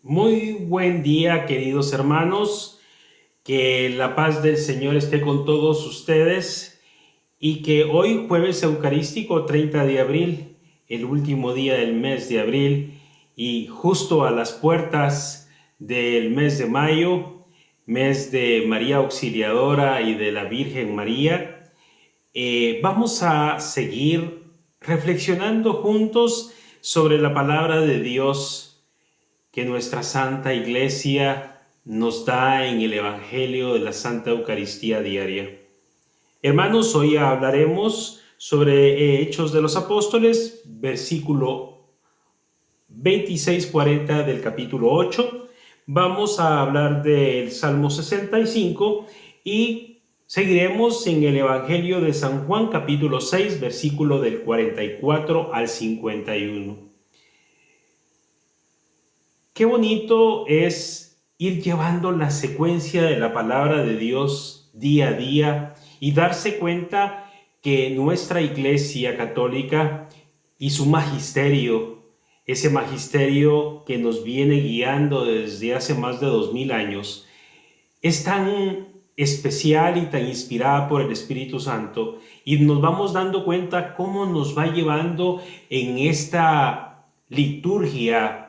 Muy buen día, queridos hermanos. Que la paz del Señor esté con todos ustedes y que hoy, jueves eucarístico 30 de abril, el último día del mes de abril y justo a las puertas del mes de mayo, mes de María Auxiliadora y de la Virgen María, vamos a seguir reflexionando juntos sobre la palabra de Dios que nuestra Santa Iglesia nos da en el Evangelio de la Santa Eucaristía diaria. Hermanos, hoy hablaremos sobre Hechos de los Apóstoles, versículo 26-40 del capítulo 8. Vamos a hablar del Salmo 65 y seguiremos en el Evangelio de San Juan, capítulo 6, versículo del 44 al 51. Qué bonito es ir llevando la secuencia de la palabra de Dios día a día y darse cuenta que nuestra Iglesia Católica y su magisterio, ese magisterio que nos viene guiando desde hace más de 2000 años, es tan especial y tan inspirada por el Espíritu Santo, y nos vamos dando cuenta cómo nos va llevando en esta liturgia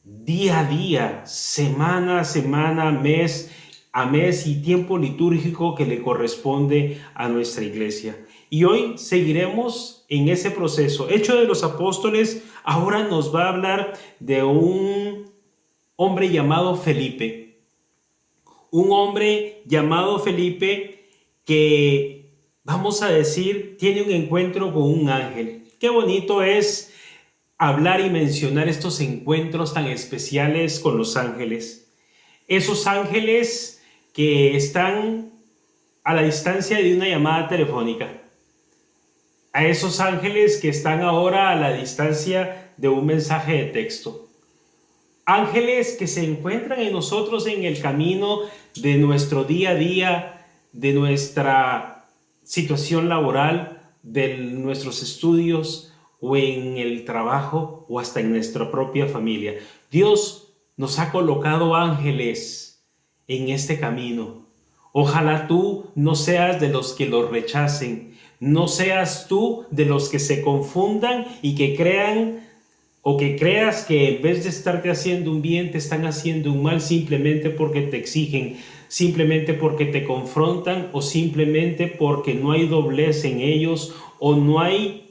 día a día, semana a semana, mes a mes y tiempo litúrgico que le corresponde a nuestra iglesia. Y hoy seguiremos en ese proceso. Hechos de los Apóstoles ahora nos va a hablar de un hombre llamado Felipe. Un hombre llamado Felipe que, vamos a decir, tiene un encuentro con un ángel. Qué bonito es hablar y mencionar estos encuentros tan especiales con los ángeles. Esos ángeles que están a la distancia de una llamada telefónica. A esos ángeles que están ahora a la distancia de un mensaje de texto. Ángeles que se encuentran en nosotros en el camino de nuestro día a día, de nuestra situación laboral, de nuestros estudios, o en el trabajo, o hasta en nuestra propia familia. Dios nos ha colocado ángeles en este camino. Ojalá tú no seas de los que los rechacen, no seas tú de los que se confundan y que crean o que creas que en vez de estarte haciendo un bien, te están haciendo un mal simplemente porque te exigen, simplemente porque te confrontan o simplemente porque no hay doblez en ellos o no hay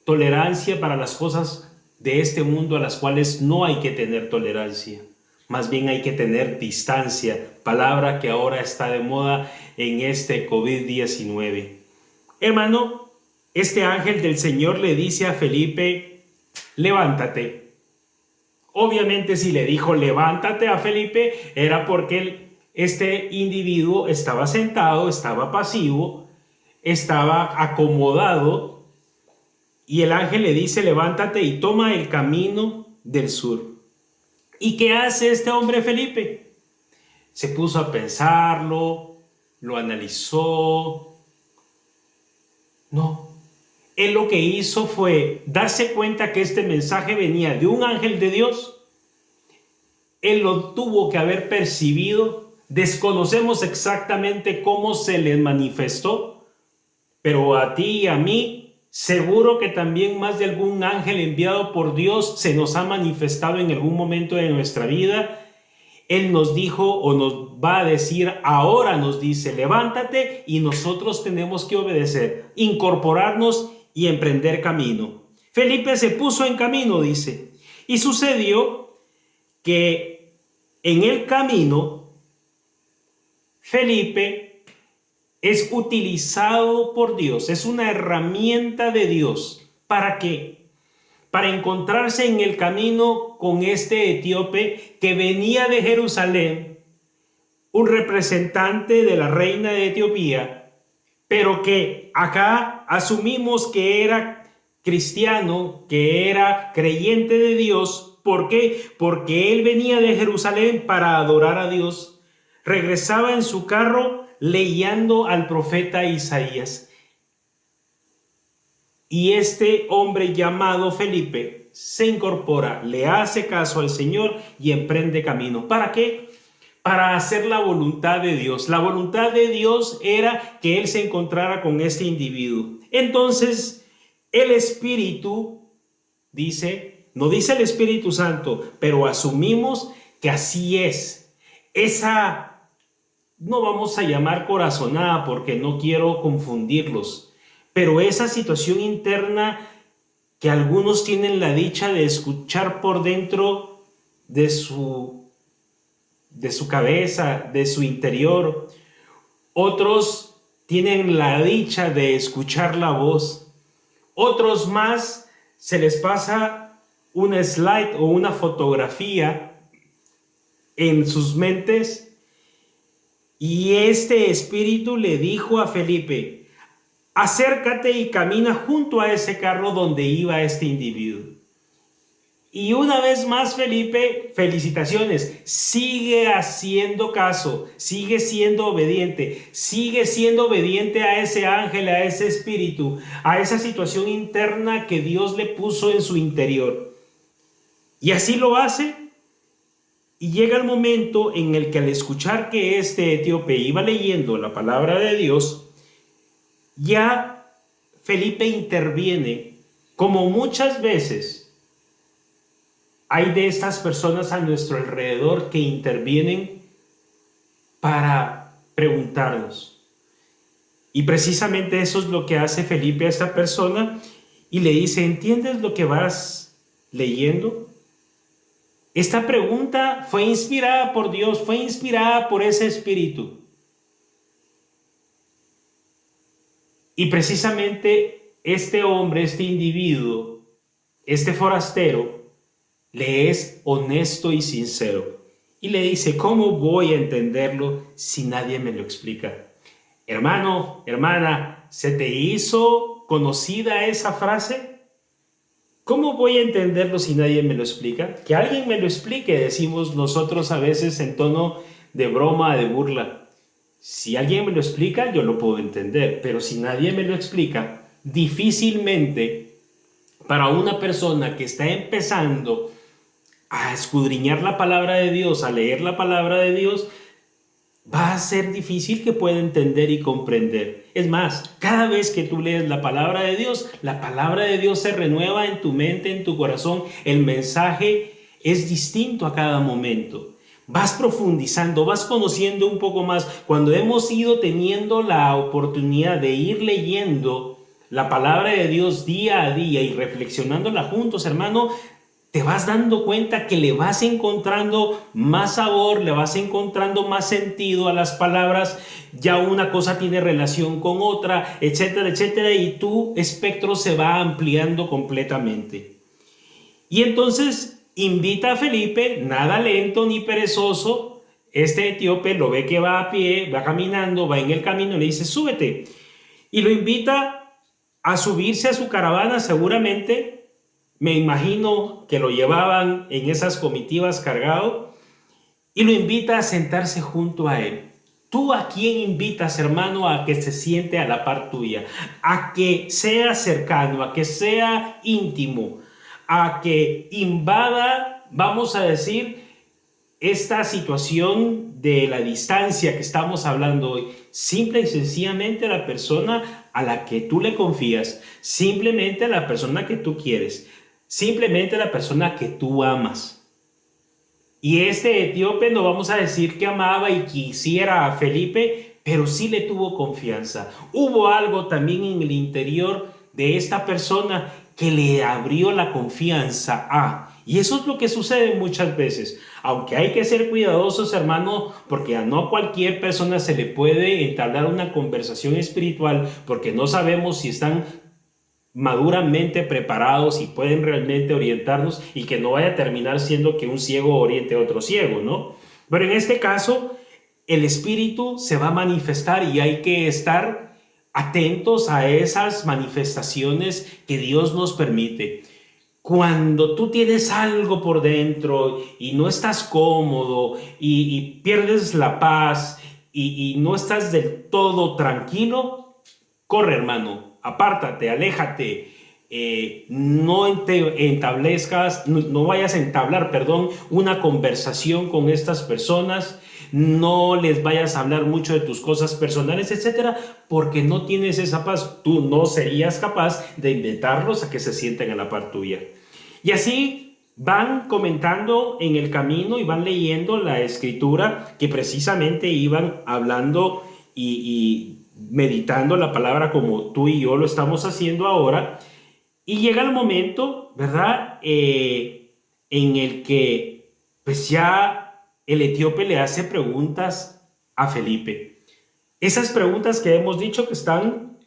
tolerancia para las cosas de este mundo a las cuales no hay que tener tolerancia. Más bien hay que tener distancia, palabra que ahora está de moda en este COVID-19. Hermano, este ángel del Señor le dice a Felipe, levántate. Obviamente si le dijo levántate a Felipe era porque este individuo estaba sentado, estaba pasivo, estaba acomodado. Y el ángel le dice, levántate y toma el camino del sur. ¿Y qué hace este hombre Felipe? Se puso a pensarlo, lo analizó. No, él lo que hizo fue darse cuenta que este mensaje venía de un ángel de Dios. Él lo tuvo que haber percibido. Desconocemos exactamente cómo se le manifestó, pero a ti y a mí, seguro que también más de algún ángel enviado por Dios se nos ha manifestado en algún momento de nuestra vida. Él nos dijo o nos va a decir, ahora nos dice, levántate, y nosotros tenemos que obedecer, incorporarnos y emprender camino. Felipe se puso en camino, dice, y sucedió que en el camino Felipe es utilizado por Dios, es una herramienta de Dios. ¿Para qué? Para encontrarse en el camino con este etíope que venía de Jerusalén, un representante de la reina de Etiopía, pero que acá asumimos que era cristiano, que era creyente de Dios. ¿Por qué? Porque él venía de Jerusalén para adorar a Dios. Regresaba en su carro leyendo al profeta Isaías. Y este hombre llamado Felipe se incorpora, le hace caso al Señor y emprende camino. ¿Para qué? Para hacer la voluntad de Dios. La voluntad de Dios era que él se encontrara con este individuo. Entonces, el Espíritu dice, no dice el Espíritu Santo, pero asumimos que así es. Esa, no vamos a llamar corazonada porque no quiero confundirlos, pero esa situación interna que algunos tienen la dicha de escuchar por dentro de su cabeza, de su interior. Otros tienen la dicha de escuchar la voz. Otros más se les pasa una slide o una fotografía en sus mentes y este espíritu le dijo a Felipe: acércate y camina junto a ese carro donde iba este individuo. Y una vez más, Felipe, felicitaciones, sigue haciendo caso, sigue siendo obediente a ese ángel, a ese espíritu, a esa situación interna que Dios le puso en su interior. Y así lo hace, y llega el momento en el que al escuchar que este etíope iba leyendo la palabra de Dios, ya Felipe interviene, como muchas veces hay de estas personas a nuestro alrededor que intervienen para preguntarnos. Y precisamente eso es lo que hace Felipe a esta persona y le dice: ¿entiendes lo que vas leyendo? Esta pregunta fue inspirada por Dios, fue inspirada por ese espíritu. Y precisamente este hombre, este individuo, este forastero, le es honesto y sincero. Y le dice: ¿cómo voy a entenderlo si nadie me lo explica? Hermano, hermana, ¿se te hizo conocida esa frase? ¿Cómo voy a entenderlo si nadie me lo explica? Que alguien me lo explique, decimos nosotros a veces en tono de broma, de burla. Si alguien me lo explica, yo lo puedo entender, pero si nadie me lo explica, difícilmente para una persona que está empezando a escudriñar la palabra de Dios, a leer la palabra de Dios, va a ser difícil que pueda entender y comprender. Es más, cada vez que tú lees la palabra de Dios se renueva en tu mente, en tu corazón. El mensaje es distinto a cada momento. Vas profundizando, vas conociendo un poco más. Cuando hemos ido teniendo la oportunidad de ir leyendo la palabra de Dios día a día y reflexionándola juntos, hermano, te vas dando cuenta que le vas encontrando más sabor, le vas encontrando más sentido a las palabras. Ya una cosa tiene relación con otra, etcétera, etcétera, y tu espectro se va ampliando completamente. Y entonces invita a Felipe, nada lento ni perezoso. Este etíope lo ve que va a pie, va caminando, va en el camino, le dice: súbete. Y lo invita a subirse a su caravana. Seguramente, me imagino que lo llevaban en esas comitivas cargado, y lo invita a sentarse junto a él. ¿Tú a quién invitas, hermano, a que se siente a la par tuya? A que sea cercano, a que sea íntimo, a que invada, vamos a decir, esta situación de la distancia que estamos hablando hoy. Simple y sencillamente a la persona a la que tú le confías, simplemente a la persona que tú quieres, simplemente a la persona que tú amas. Y este etíope, no vamos a decir que amaba y quisiera a Felipe, pero sí le tuvo confianza. Hubo algo también en el interior de esta persona que le abrió la confianza y eso es lo que sucede muchas veces. Aunque hay que ser cuidadosos, hermano, porque a no cualquier persona se le puede entablar una conversación espiritual, porque no sabemos si están maduramente preparados y pueden realmente orientarnos, y que no vaya a terminar siendo que un ciego oriente a otro ciego, ¿no? Pero en este caso, el espíritu se va a manifestar y hay que estar atentos a esas manifestaciones que Dios nos permite. Cuando tú tienes algo por dentro y no estás cómodo y pierdes la paz y no estás del todo tranquilo, corre, hermano, apártate, aléjate, no vayas a entablar, perdón, una conversación con estas personas, no les vayas a hablar mucho de tus cosas personales, etcétera, porque no tienes esa paz. Tú no serías capaz de invitarlos a que se sienten a la par tuya. Y así van comentando en el camino y van leyendo la escritura, que precisamente iban hablando y meditando la palabra como tú y yo lo estamos haciendo ahora. Y llega el momento, ¿verdad? En el que pues ya el etíope le hace preguntas a Felipe. Esas preguntas que hemos dicho que están,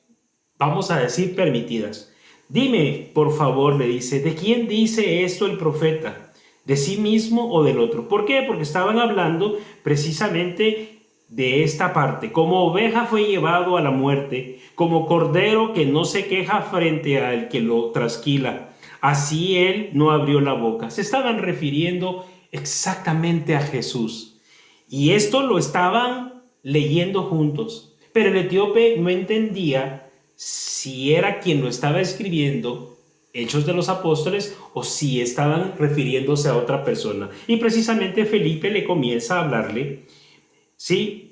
vamos a decir, permitidas. Dime, por favor, le dice, ¿de quién dice esto el profeta? ¿De sí mismo o del otro? ¿Por qué? Porque estaban hablando precisamente de esta parte. Como oveja fue llevado a la muerte, como cordero que no se queja frente al que lo trasquila, así él no abrió la boca. Se estaban refiriendo exactamente a Jesús. Y esto lo estaban leyendo juntos. Pero el etíope no entendía si era quien lo estaba escribiendo, Hechos de los Apóstoles, o si estaban refiriéndose a otra persona. Y precisamente Felipe le comienza a hablarle, ¿sí?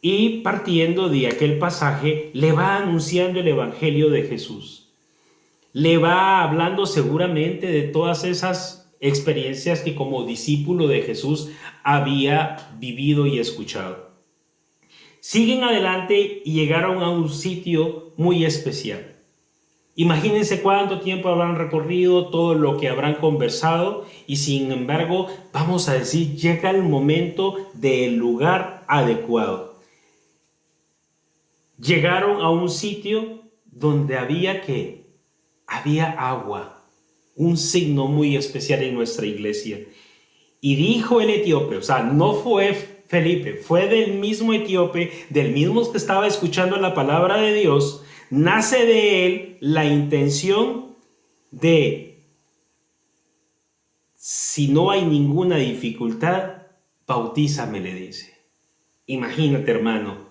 Y partiendo de aquel pasaje, le va anunciando el Evangelio de Jesús. Le va hablando seguramente de todas esas experiencias que como discípulo de Jesús había vivido y escuchado. Siguen adelante y llegaron a un sitio muy especial. Imagínense cuánto tiempo habrán recorrido, todo lo que habrán conversado, y sin embargo, vamos a decir, llega el momento del lugar adecuado. Llegaron a un sitio donde había agua, un signo muy especial en nuestra iglesia. Y dijo el etíope, o sea, no fue Felipe, fue del mismo etíope, del mismo que estaba escuchando la palabra de Dios, nace de él la intención de, si no hay ninguna dificultad, bautízame, le dice. Imagínate, hermano,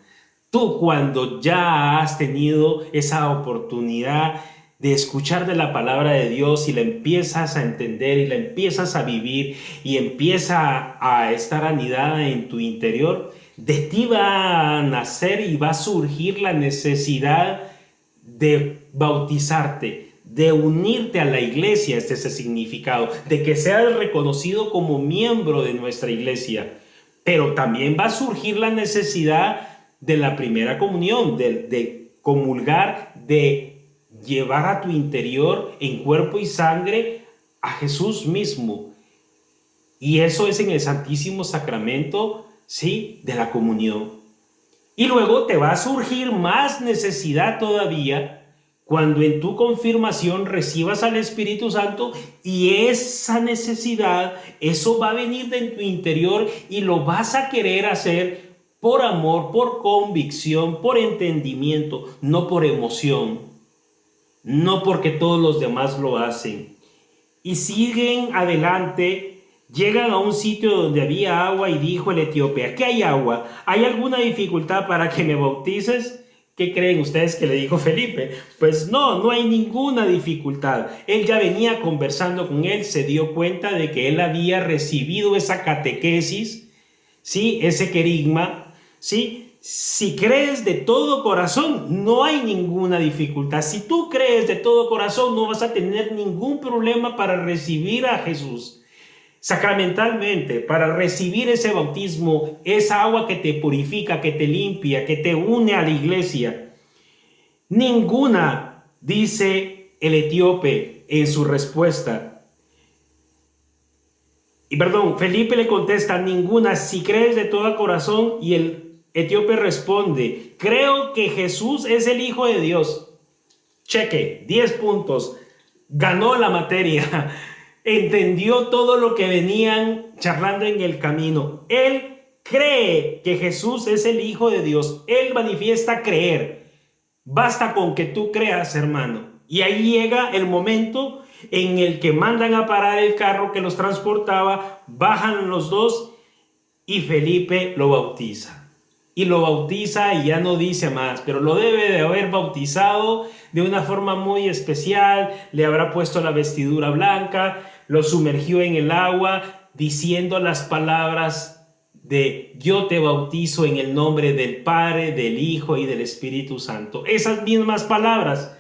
tú cuando ya has tenido esa oportunidad de escuchar de la palabra de Dios y la empiezas a entender y la empiezas a vivir y empieza a estar anidada en tu interior, de ti va a nacer y va a surgir la necesidad de bautizarte, de unirte a la iglesia. Este es el significado, de que seas reconocido como miembro de nuestra iglesia. Pero también va a surgir la necesidad de la primera comunión, de comulgar, de llevar a tu interior en cuerpo y sangre a Jesús mismo. Y eso es en el Santísimo Sacramento, ¿sí?, de la comunión. Y luego te va a surgir más necesidad todavía cuando en tu confirmación recibas al Espíritu Santo, y esa necesidad, eso va a venir de tu interior y lo vas a querer hacer por amor, por convicción, por entendimiento, no por emoción, no porque todos los demás lo hacen. Y siguen adelante, llegan a un sitio donde había agua y dijo el etíope, aquí hay agua, ¿hay alguna dificultad para que me bautices? ¿Qué creen ustedes que le dijo Felipe? Pues no hay ninguna dificultad. Él ya venía conversando con él, se dio cuenta de que él había recibido esa catequesis, ¿sí?, ese querigma, ¿sí? Si crees de todo corazón, no hay ninguna dificultad. Si tú crees de todo corazón, no vas a tener ningún problema para recibir a Jesús sacramentalmente, para recibir ese bautismo, esa agua que te purifica, que te limpia, que te une a la iglesia. Ninguna, dice el etíope en su respuesta. Felipe le contesta, ninguna, si crees de todo corazón. Y el etíope responde, creo que Jesús es el Hijo de Dios. Cheque, 10 puntos. Ganó la materia. Entendió todo lo que venían charlando en el camino. Él cree que Jesús es el Hijo de Dios. Él manifiesta creer. Basta con que tú creas, hermano. Y ahí llega el momento en el que mandan a parar el carro que los transportaba, bajan los dos y Felipe lo bautiza. y lo bautiza y ya no dice más, pero lo debe de haber bautizado de una forma muy especial, le habrá puesto la vestidura blanca, lo sumergió en el agua diciendo las palabras de yo te bautizo en el nombre del Padre, del Hijo y del Espíritu Santo. Esas mismas palabras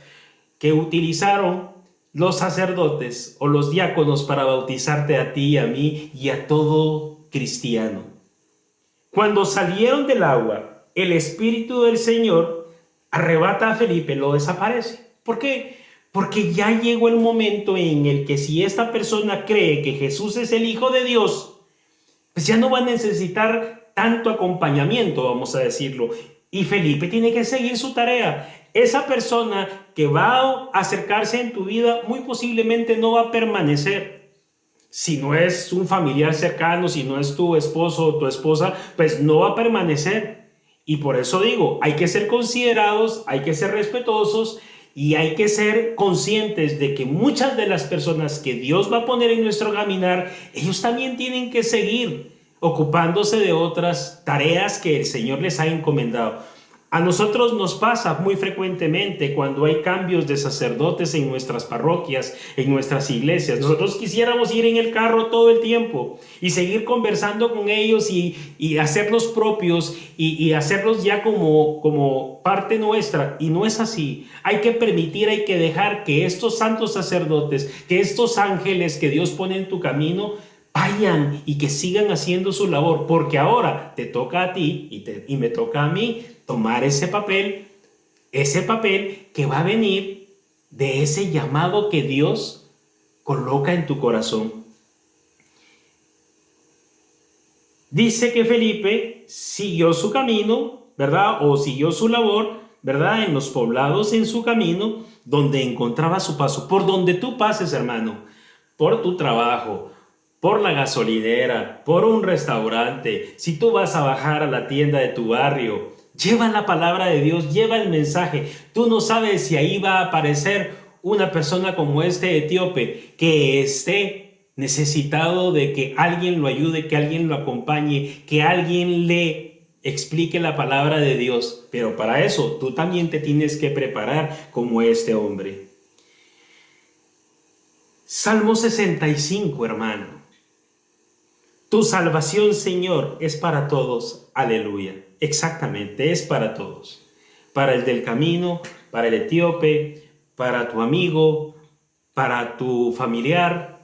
que utilizaron los sacerdotes o los diáconos para bautizarte a ti, a mí y a todo cristiano. Cuando salieron del agua, el Espíritu del Señor arrebata a Felipe, lo desaparece. ¿Por qué? Porque ya llegó el momento en el que si esta persona cree que Jesús es el Hijo de Dios, pues ya no va a necesitar tanto acompañamiento, vamos a decirlo. Y Felipe tiene que seguir su tarea. Esa persona que va a acercarse en tu vida muy posiblemente no va a permanecer. Si no es un familiar cercano, si no es tu esposo o tu esposa, pues no va a permanecer. Y por eso digo, hay que ser considerados, hay que ser respetuosos y hay que ser conscientes de que muchas de las personas que Dios va a poner en nuestro caminar, ellos también tienen que seguir ocupándose de otras tareas que el Señor les ha encomendado. A nosotros nos pasa muy frecuentemente cuando hay cambios de sacerdotes en nuestras parroquias, en nuestras iglesias. Nosotros quisiéramos ir en el carro todo el tiempo y seguir conversando con ellos y hacerlos propios y hacerlos ya como parte nuestra. Y no es así. Hay que permitir, hay que dejar que estos santos sacerdotes, que estos ángeles que Dios pone en tu camino, vayan y que sigan haciendo su labor, porque ahora te toca a ti y me toca a mí tomar ese papel que va a venir de ese llamado que Dios coloca en tu corazón. Dice que Felipe siguió su camino, ¿verdad? O siguió su labor, ¿verdad? En los poblados en su camino, donde encontraba su paso. Por donde tú pases, hermano, por tu trabajo, por la gasolinera, por un restaurante, si tú vas a bajar a la tienda de tu barrio, lleva la palabra de Dios, lleva el mensaje. Tú no sabes si ahí va a aparecer una persona como este etíope que esté necesitado de que alguien lo ayude, que alguien lo acompañe, que alguien le explique la palabra de Dios. Pero para eso tú también te tienes que preparar como este hombre. Salmo 65, hermano. Tu salvación, Señor, es para todos. Aleluya. Exactamente, es para todos. Para el del camino, para el etíope, para tu amigo, para tu familiar.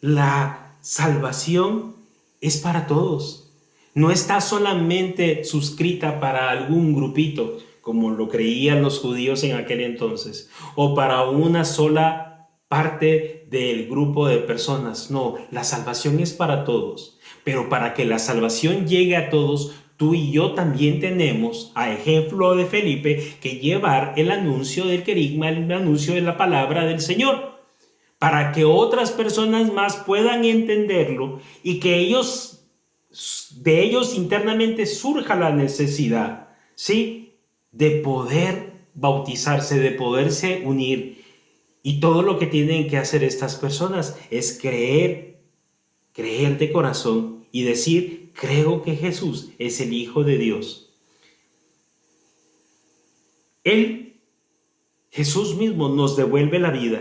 La salvación es para todos. No está solamente suscrita para algún grupito, como lo creían los judíos en aquel entonces, o para una sola parte del grupo de personas. No, la salvación es para todos. Pero para que la salvación llegue a todos, tú y yo también tenemos, a ejemplo de Felipe, que llevar el anuncio del querigma, el anuncio de la palabra del Señor, para que otras personas más puedan entenderlo y que de ellos internamente surja la necesidad, ¿sí?, de poder bautizarse, de poderse unir. Y todo lo que tienen que hacer estas personas es creer de corazón y decir, creo que Jesús es el Hijo de Dios. Jesús mismo nos devuelve la vida.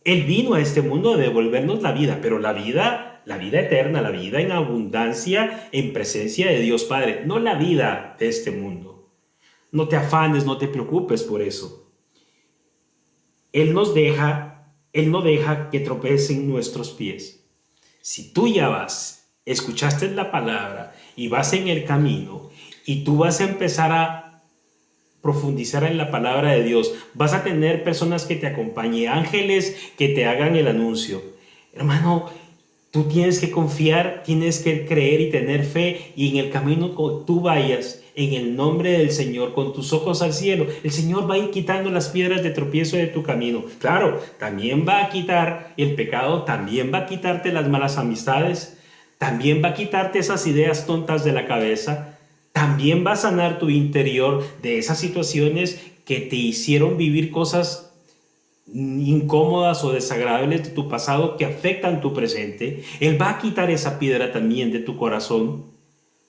Él vino a este mundo a devolvernos la vida, pero la vida eterna, la vida en abundancia, en presencia de Dios Padre, no la vida de este mundo. No te afanes, no te preocupes por eso. Él no deja que tropecen nuestros pies. Si tú ya vas, escuchaste la palabra y vas en el camino y tú vas a empezar a profundizar en la palabra de Dios, vas a tener personas que te acompañen, ángeles que te hagan el anuncio. Hermano, tú tienes que confiar, tienes que creer y tener fe, y en el camino que tú vayas, en el nombre del Señor, con tus ojos al cielo, el Señor va a ir quitando las piedras de tropiezo de tu camino. Claro, también va a quitar el pecado, también va a quitarte las malas amistades, también va a quitarte esas ideas tontas de la cabeza, también va a sanar tu interior de esas situaciones que te hicieron vivir cosas incómodas o desagradables de tu pasado que afectan tu presente. Él va a quitar esa piedra también de tu corazón,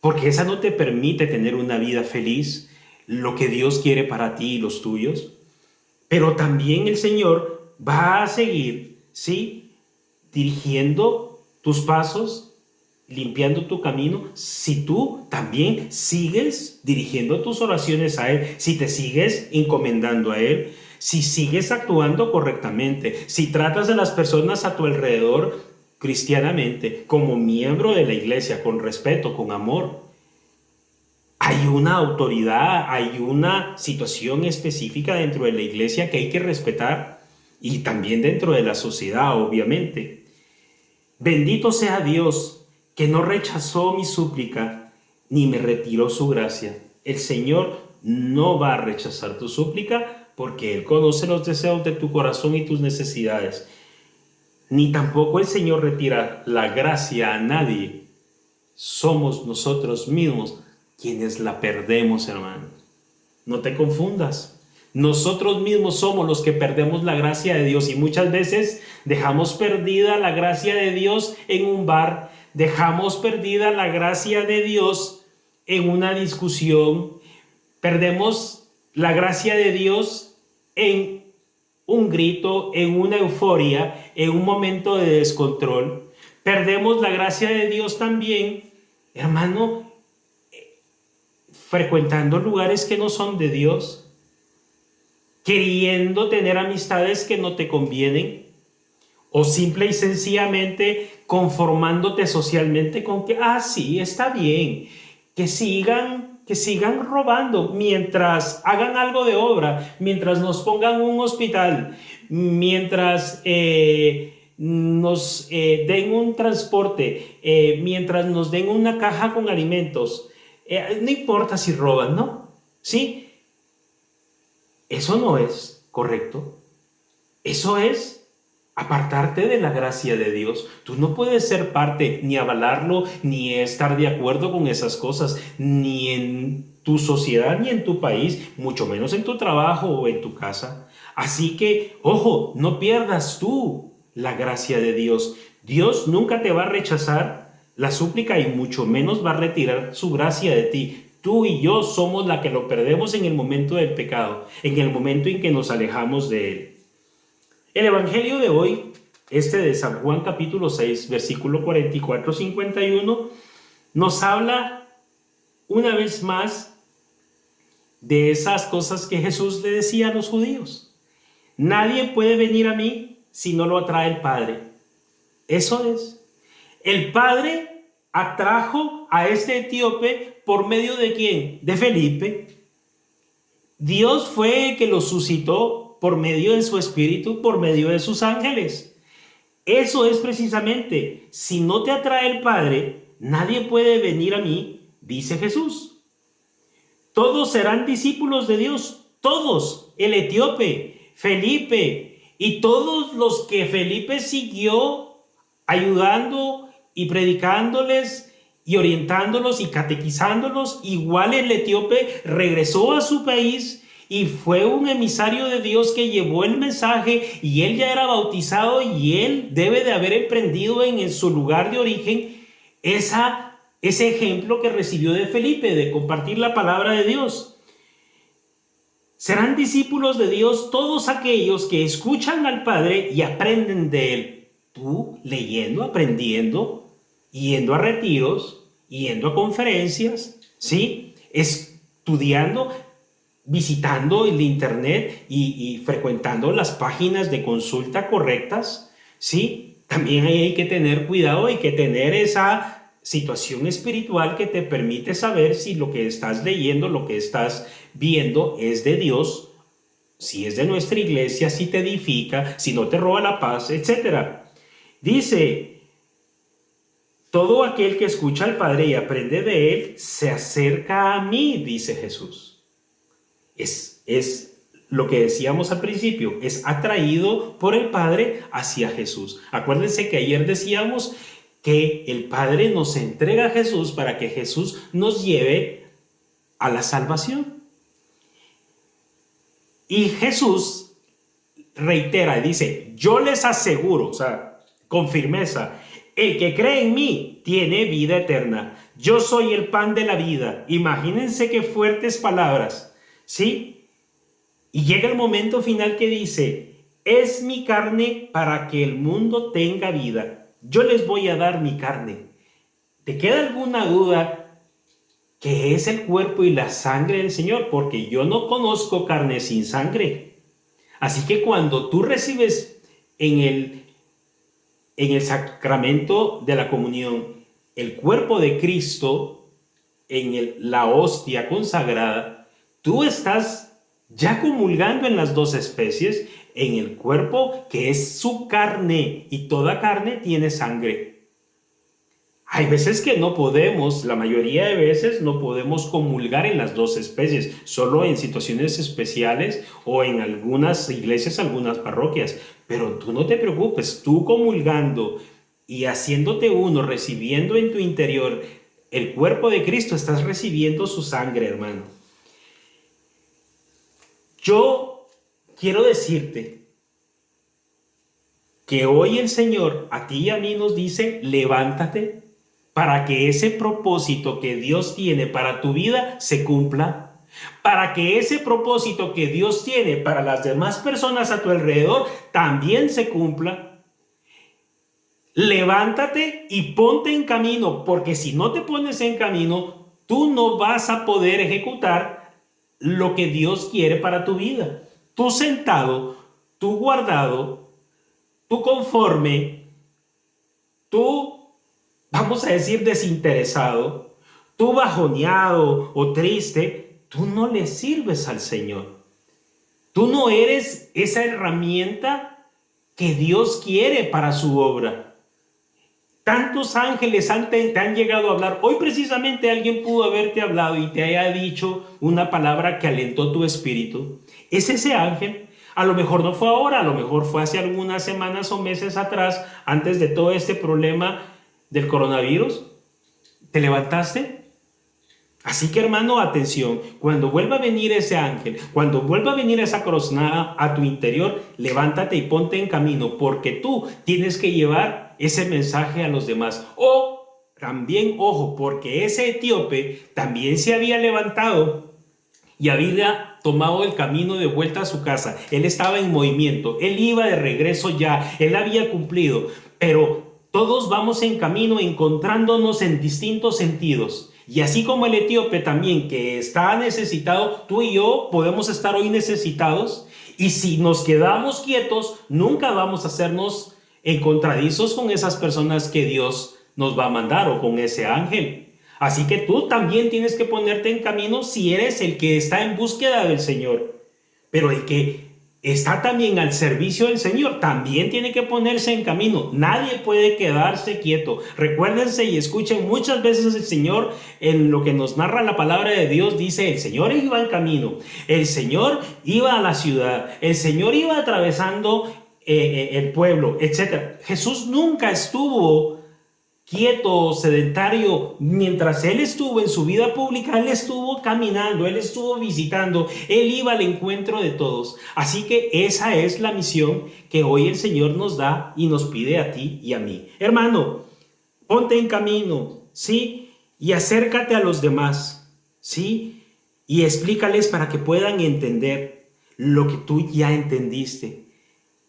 porque esa no te permite tener una vida feliz, lo que Dios quiere para ti y los tuyos. Pero también el Señor va a seguir, ¿sí?, dirigiendo tus pasos, limpiando tu camino, si tú también sigues dirigiendo tus oraciones a Él, si te sigues encomendando a Él, si sigues actuando correctamente, si tratas a las personas a tu alrededor cristianamente, como miembro de la iglesia, con respeto, con amor. Hay una autoridad, hay una situación específica dentro de la iglesia que hay que respetar, y también dentro de la sociedad, obviamente. Bendito sea Dios, que no rechazó mi súplica ni me retiró su gracia. El Señor no va a rechazar tu súplica porque Él conoce los deseos de tu corazón y tus necesidades. Ni tampoco el Señor retira la gracia a nadie. Somos nosotros mismos quienes la perdemos, hermano. No te confundas. Nosotros mismos somos los que perdemos la gracia de Dios, y muchas veces dejamos perdida la gracia de Dios en un bar, dejamos perdida la gracia de Dios en una discusión, perdemos la gracia de Dios en un grito, en una euforia, en un momento de descontrol. Perdemos la gracia de Dios también, hermano, frecuentando lugares que no son de Dios, queriendo tener amistades que no te convienen, o simple y sencillamente conformándote socialmente con que, sí, está bien, que sigan robando mientras hagan algo de obra, mientras nos pongan un hospital, mientras nos den un transporte, mientras nos den una caja con alimentos. No importa si roban, ¿no? ¿Sí? Eso no es correcto. Eso es apartarte de la gracia de Dios. Tú no puedes ser parte, ni avalarlo, ni estar de acuerdo con esas cosas, ni en tu sociedad, ni en tu país, mucho menos en tu trabajo o en tu casa. Así que, ojo, no pierdas tú la gracia de Dios. Dios nunca te va a rechazar la súplica y mucho menos va a retirar su gracia de ti. Tú y yo somos la que lo perdemos en el momento del pecado, en el momento en que nos alejamos de Él. El Evangelio de hoy, de San Juan capítulo 6, versículo 44-51, nos habla una vez más de esas cosas que Jesús le decía a los judíos. Nadie puede venir a mí si no lo atrae el Padre. Eso es. El Padre atrajo a este etíope por medio de ¿quién? De Felipe. Dios fue el que lo suscitó por medio de su espíritu, por medio de sus ángeles. Eso es precisamente, si no te atrae el Padre, nadie puede venir a mí, dice Jesús. Todos serán discípulos de Dios, todos, el etíope, Felipe y todos los que Felipe siguió ayudando y predicándoles y orientándolos y catequizándolos. Igual el etíope regresó a su país y fue un emisario de Dios que llevó el mensaje, y él ya era bautizado y él debe de haber emprendido en su lugar de origen ese ejemplo que recibió de Felipe, de compartir la palabra de Dios. Serán discípulos de Dios todos aquellos que escuchan al Padre y aprenden de Él. Tú leyendo, aprendiendo, yendo a retiros, yendo a conferencias, ¿sí? Estudiando, visitando el internet y frecuentando las páginas de consulta correctas, ¿sí? También hay que tener cuidado, hay que tener esa situación espiritual que te permite saber si lo que estás leyendo, lo que estás viendo es de Dios, si es de nuestra iglesia, si te edifica, si no te roba la paz, etc. Dice, todo aquel que escucha al Padre y aprende de Él, se acerca a mí, dice Jesús. Es lo que decíamos al principio, es atraído por el Padre hacia Jesús. Acuérdense que ayer decíamos que el Padre nos entrega a Jesús para que Jesús nos lleve a la salvación. Y Jesús reitera y dice, yo les aseguro, o sea, con firmeza, El que cree en mí tiene vida eterna. Yo soy el pan de la vida. Imagínense qué fuertes palabras, ¿sí? Y llega el momento final que dice, es mi carne para que el mundo tenga vida. Yo les voy a dar mi carne. ¿Te queda alguna duda que es el cuerpo y la sangre del Señor? Porque yo no conozco carne sin sangre. Así que cuando tú recibes en el sacramento de la comunión el cuerpo de Cristo, la hostia consagrada, tú estás ya comulgando en las dos especies, en el cuerpo que es su carne, y toda carne tiene sangre. Hay veces que no podemos, la mayoría de veces no podemos comulgar en las dos especies, solo en situaciones especiales o en algunas iglesias, algunas parroquias. Pero tú no te preocupes, tú comulgando y haciéndote uno, recibiendo en tu interior el cuerpo de Cristo, estás recibiendo su sangre, hermano. Yo quiero decirte que hoy el Señor a ti y a mí nos dice, levántate, para que ese propósito que Dios tiene para tu vida se cumpla, para que ese propósito que Dios tiene para las demás personas a tu alrededor también se cumpla. Levántate y ponte en camino, porque si no te pones en camino, tú no vas a poder ejecutar lo que Dios quiere para tu vida. Tú sentado, tú guardado, tú conforme, tú, vamos a decir, desinteresado, tú bajoneado o triste, tú no le sirves al Señor. Tú no eres esa herramienta que Dios quiere para su obra. Tantos ángeles te han llegado a hablar. Hoy precisamente alguien pudo haberte hablado y te haya dicho una palabra que alentó tu espíritu. Es ese ángel. A lo mejor no fue ahora, a lo mejor fue hace algunas semanas o meses atrás, antes de todo este problema del coronavirus. ¿Te levantaste? Así que, hermano, atención, cuando vuelva a venir ese ángel, cuando vuelva a venir esa corazonada a tu interior, levántate y ponte en camino, porque tú tienes que llevar ese mensaje a los demás. O también, ojo, porque ese etíope también se había levantado y había tomado el camino de vuelta a su casa. Él estaba en movimiento, él iba de regreso ya, él había cumplido, pero todos vamos en camino encontrándonos en distintos sentidos. Y así como el etíope también, que está necesitado, tú y yo podemos estar hoy necesitados. Y si nos quedamos quietos, nunca vamos a hacernos encontradizos con esas personas que Dios nos va a mandar o con ese ángel. Así que tú también tienes que ponerte en camino si eres el que está en búsqueda del Señor. Pero el que está también al servicio del Señor también tiene que ponerse en camino. Nadie puede quedarse quieto. Recuérdense y escuchen muchas veces el Señor, en lo que nos narra la palabra de Dios, dice: el Señor iba en camino, el Señor iba a la ciudad, el Señor iba atravesando el pueblo, etc. Jesús nunca estuvo quieto, sedentario. Mientras él estuvo en su vida pública, él estuvo caminando, él estuvo visitando, él iba al encuentro de todos. Así que esa es la misión que hoy el Señor nos da y nos pide a ti y a mí. Hermano, ponte en camino, ¿sí? Y acércate a los demás, ¿sí? Y explícales para que puedan entender lo que tú ya entendiste.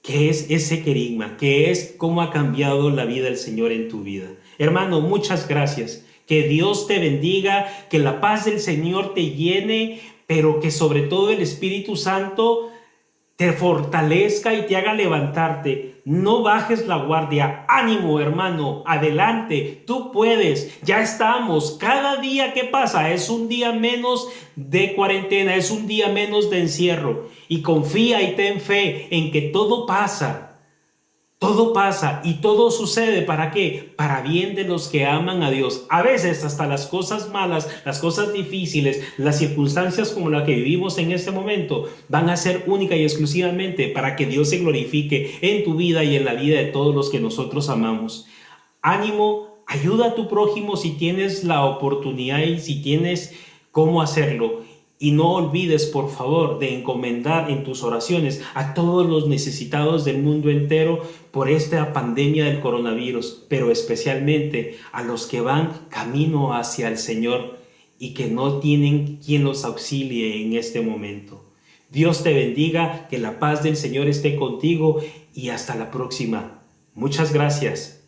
¿Qué es ese querigma? ¿Qué es cómo ha cambiado la vida del Señor en tu vida? Hermano, muchas gracias. Que Dios te bendiga, que la paz del Señor te llene, pero que sobre todo el Espíritu Santo te fortalezca y te haga levantarte. No bajes la guardia. Ánimo, hermano, adelante, tú puedes. Ya estamos. Cada día que pasa es un día menos de cuarentena, es un día menos de encierro. Y confía y ten fe en que todo pasa. Todo pasa y todo sucede. ¿Para qué? Para bien de los que aman a Dios. A veces hasta las cosas malas, las cosas difíciles, las circunstancias como la que vivimos en este momento van a ser única y exclusivamente para que Dios se glorifique en tu vida y en la vida de todos los que nosotros amamos. Ánimo, ayuda a tu prójimo si tienes la oportunidad y si tienes cómo hacerlo. Y no olvides, por favor, de encomendar en tus oraciones a todos los necesitados del mundo entero por esta pandemia del coronavirus, pero especialmente a los que van camino hacia el Señor y que no tienen quien los auxilie en este momento. Dios te bendiga, que la paz del Señor esté contigo y hasta la próxima. Muchas gracias.